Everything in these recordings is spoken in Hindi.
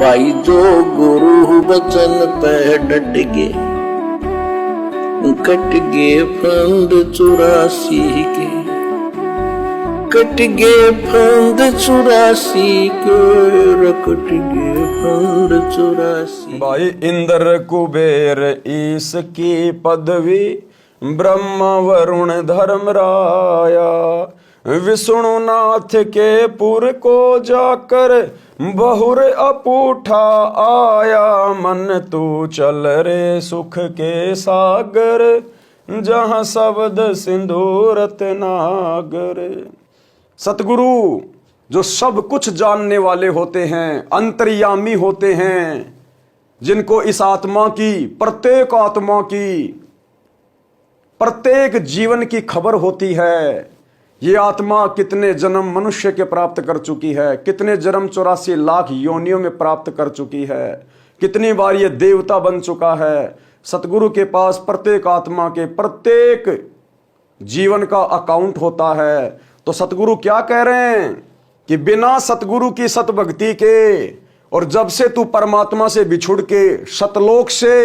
भाई जो गुरु बचन पे डट गे, कट गे फंद 84 के, कट गे फंद 84 के, कट गे फंद 84। भाई इंद्र कुबेर ईश की पदवी, ब्रह्मा वरुण धर्मराया, विष्णुनाथ के पुर को जाकर बहुर अपूठा आया। मन तू चल रे सुख के सागर, जहां शब्द सिंधु रत्नागर। सतगुरु जो सब कुछ जानने वाले होते हैं, अंतर्यामी होते हैं, जिनको इस आत्मा की, प्रत्येक आत्मा की, प्रत्येक जीवन की खबर होती है। ये आत्मा कितने जन्म मनुष्य के प्राप्त कर चुकी है, कितने जन्म 84 लाख योनियों में प्राप्त कर चुकी है, कितनी बार ये देवता बन चुका है। सतगुरु के पास प्रत्येक आत्मा के प्रत्येक जीवन का अकाउंट होता है। तो सतगुरु क्या कह रहे हैं कि बिना सतगुरु की सतभक्ति के, और जब से तू परमात्मा से बिछुड़ के सतलोक से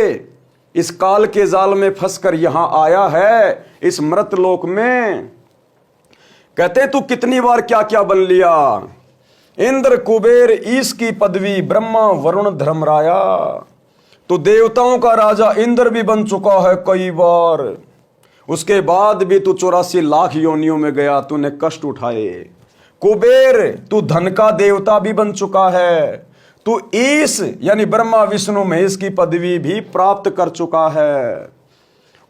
इस काल के जाल में फंसकर यहां आया है, इस मृत लोक में, कहते तू कितनी बार क्या क्या बन लिया। इंद्र कुबेर ईश की पदवी, ब्रह्मा वरुण धर्मराया। तो देवताओं का राजा इंद्र भी बन चुका है कई बार, उसके बाद भी तू 84 लाख योनियों में गया, तूने कष्ट उठाए। कुबेर तू धन का देवता भी बन चुका है, तू ईश यानी ब्रह्मा विष्णु महेश की पदवी भी प्राप्त कर चुका है।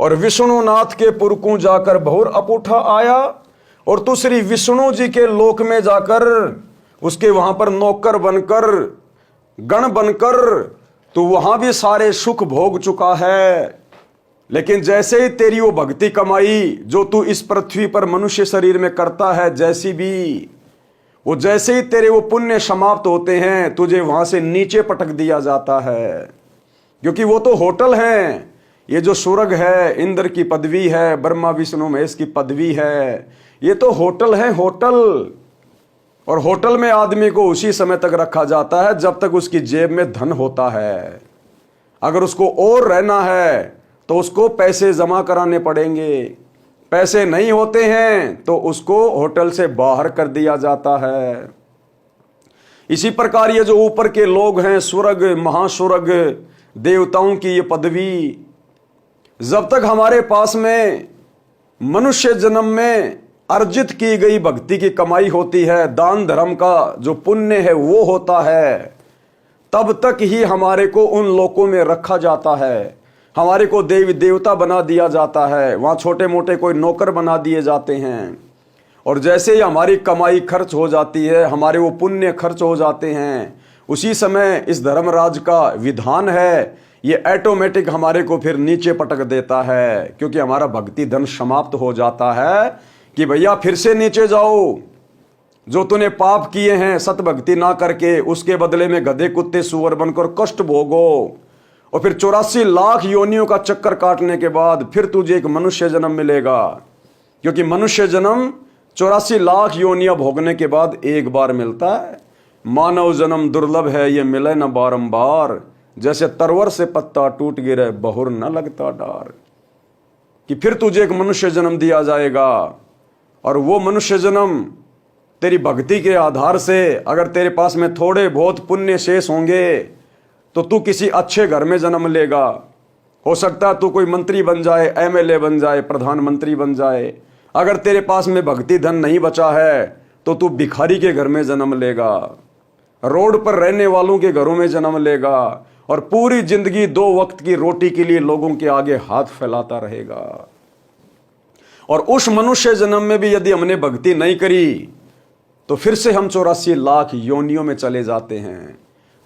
और विष्णुनाथ के पुरकू जाकर बहुर अपूठा आया, और तू श्री विष्णु जी के लोक में जाकर उसके वहां पर नौकर बनकर, गण बनकर तू वहां भी सारे सुख भोग चुका है। लेकिन जैसे ही तेरी वो भक्ति कमाई जो तू इस पृथ्वी पर मनुष्य शरीर में करता है, जैसी भी वो, जैसे ही तेरे वो पुण्य समाप्त होते हैं, तुझे वहां से नीचे पटक दिया जाता है। क्योंकि वो तो होटल है, ये जो स्वर्ग है, इंद्र की पदवी है, ब्रह्मा विष्णु महेश की पदवी है, ये तो होटल है, होटल। और होटल में आदमी को उसी समय तक रखा जाता है जब तक उसकी जेब में धन होता है। अगर उसको और रहना है तो उसको पैसे जमा कराने पड़ेंगे, पैसे नहीं होते हैं तो उसको होटल से बाहर कर दिया जाता है। इसी प्रकार ये जो ऊपर के लोग हैं, स्वर्ग, महास्वर्ग, देवताओं की ये पदवी, जब तक हमारे पास में मनुष्य जन्म में अर्जित की गई भक्ति की कमाई होती है, दान धर्म का जो पुण्य है वो होता है, तब तक ही हमारे को उन लोकों में रखा जाता है। हमारे को देवी देवता बना दिया जाता है, वहाँ छोटे मोटे कोई नौकर बना दिए जाते हैं। और जैसे ही हमारी कमाई खर्च हो जाती है, हमारे वो पुण्य खर्च हो जाते हैं, उसी समय इस धर्मराज का विधान है, ये ऑटोमेटिक हमारे को फिर नीचे पटक देता है। क्योंकि हमारा भक्ति धन समाप्त हो जाता है कि भैया फिर से नीचे जाओ, जो तूने पाप किए हैं सतभक्ति ना करके, उसके बदले में गधे कुत्ते सुअर बनकर कष्ट भोगो। और फिर 84 लाख योनियों का चक्कर काटने के बाद फिर तुझे एक मनुष्य जन्म मिलेगा। क्योंकि मनुष्य जन्म 84 लाख योनियां भोगने के बाद एक बार मिलता है। मानव जन्म दुर्लभ है, ये मिले न बारंबार, जैसे तरवर से पत्ता टूट गिरे बहुर न लगता डार। कि फिर तुझे एक मनुष्य जन्म दिया जाएगा, और वो मनुष्य जन्म तेरी भक्ति के आधार से, अगर तेरे पास में थोड़े बहुत पुण्य शेष होंगे तो तू किसी अच्छे घर में जन्म लेगा। हो सकता है तू कोई मंत्री बन जाए, एमएलए बन जाए, प्रधानमंत्री बन जाए। अगर तेरे पास में भक्ति धन नहीं बचा है तो तू भिखारी के घर में जन्म लेगा, रोड पर रहने वालों के घरों में जन्म लेगा, और पूरी जिंदगी 2 वक्त की रोटी के लिए लोगों के आगे हाथ फैलाता रहेगा। और उस मनुष्य जन्म में भी यदि हमने भक्ति नहीं करी तो फिर से हम 84 लाख योनियों में चले जाते हैं।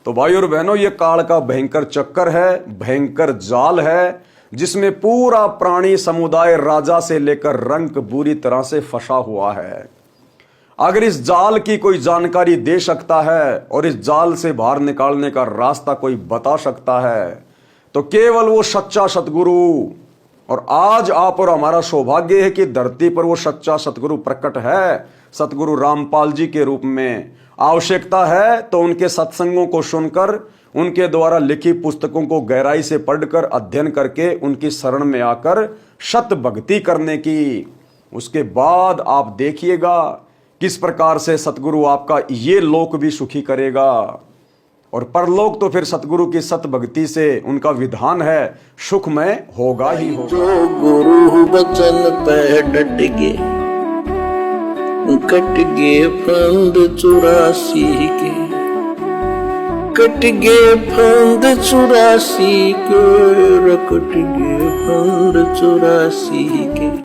तो भाई और बहनों, ये काल का भयंकर चक्कर है, भयंकर जाल है, जिसमें पूरा प्राणी समुदाय राजा से लेकर रंक बुरी तरह से फंसा हुआ है। अगर इस जाल की कोई जानकारी दे सकता है और इस जाल से बाहर निकालने का रास्ता कोई बता सकता है तो केवल वो सच्चा सतगुरु। और आज आप और हमारा सौभाग्य है कि धरती पर वो सच्चा सतगुरु प्रकट है, सतगुरु रामपाल जी के रूप में। आवश्यकता है तो उनके सत्संगों को सुनकर, उनके द्वारा लिखी पुस्तकों को गहराई से पढ़कर, अध्ययन करके उनकी शरण में आकर शत भक्ति करने की। उसके बाद आप देखिएगा किस प्रकार से सतगुरु आपका ये लोक भी सुखी करेगा, और परलोक तो फिर सतगुरु की सत भक्ति से उनका विधान है सुखमय होगा ही होगा। जो गुरु बचन पे डट गे, कट गे फंद 84 के, कट गे फंद 84 के, कट गे फंद 84 के।